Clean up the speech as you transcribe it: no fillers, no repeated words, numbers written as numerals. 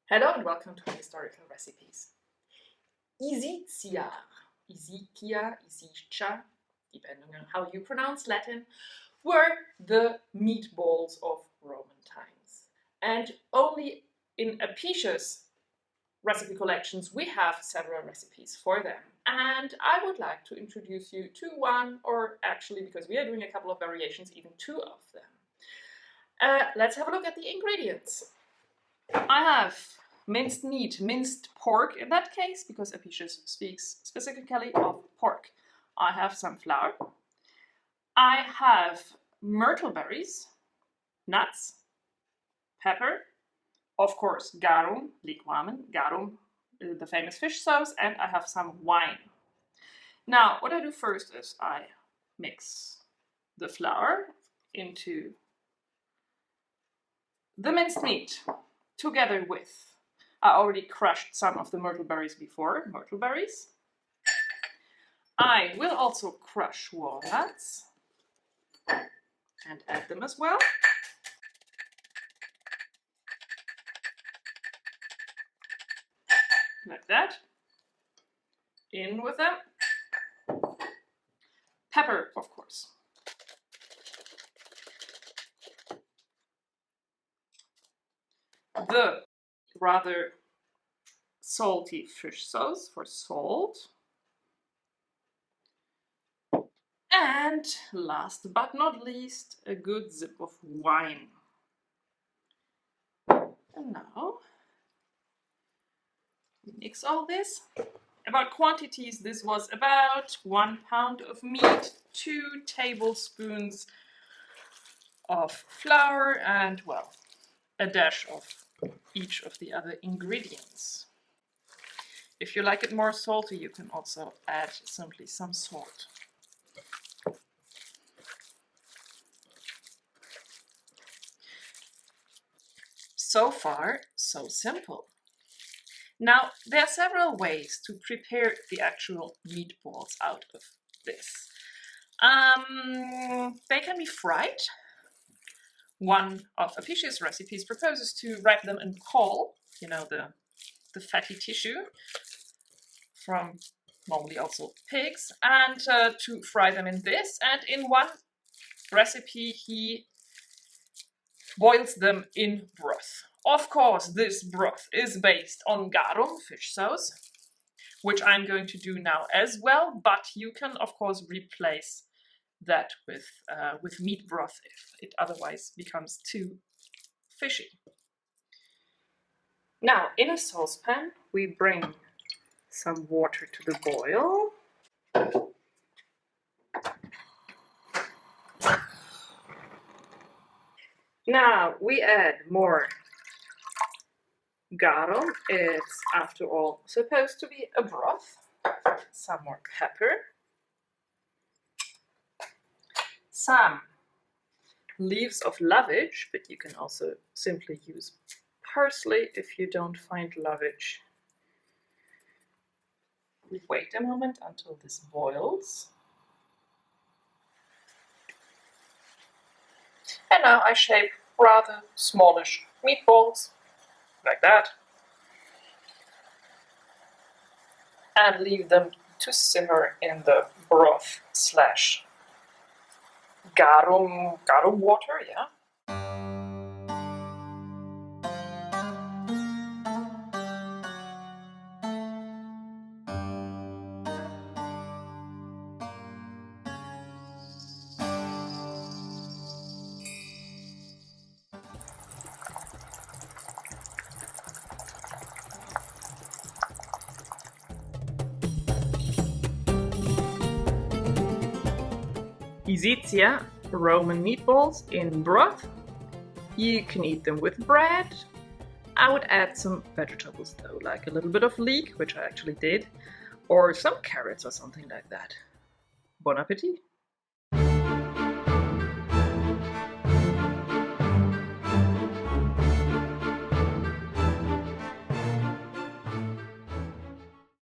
Hello and welcome to Historical Recipes. Isicia, Isicia, depending on how you pronounce Latin, were the meatballs of Roman times. And only in Apicius recipe collections we have several recipes for them. And I would like to introduce you to one, or actually, because we are doing a couple of variations, even two of them. Let's have a look at the ingredients. I have minced meat, minced pork in that case, because Apicius speaks specifically of pork. I have some flour. I have myrtle berries, nuts, pepper, of course garum, liquamen, garum, the famous fish sauce, and I have some wine. Now, what I do first is I mix the flour into the minced meat together with, I already crushed some of the myrtle berries before, myrtle berries. I will also crush walnuts and add them as well. Like that. In with them. Pepper, of course. The rather salty fish sauce for salt. And last but not least, a good sip of wine. And now we mix all this. About quantities, this was about 1 pound of meat, 2 tablespoons of flour, and well, a dash of each of the other ingredients. If you like it more salty, you can also add simply some salt. So far, so simple. Now, there are several ways to prepare the actual meatballs out of this. They can be fried. One of Apicius' recipes proposes to wrap them in caul, you know, the fatty tissue from normally also pigs, and to fry them in this. And in one recipe, he boils them in broth. Of course, this broth is based on garum, fish sauce, which I'm going to do now as well, but you can, of course, replace that with meat broth if it otherwise becomes too fishy. Now, in a saucepan, we bring some water to the boil. Now, we add more garum. It's, after all, supposed to be a broth. Some more pepper. Some leaves of lovage, but you can also simply use parsley if you don't find lovage. We wait a moment until this boils. And now I shape rather smallish meatballs, like that, and leave them to simmer in the broth slash garum water, yeah. Isicia, Roman meatballs in broth. You can eat them with bread. I would add some vegetables though, like a little bit of leek, which I actually did, or some carrots or something like that. Bon appetit!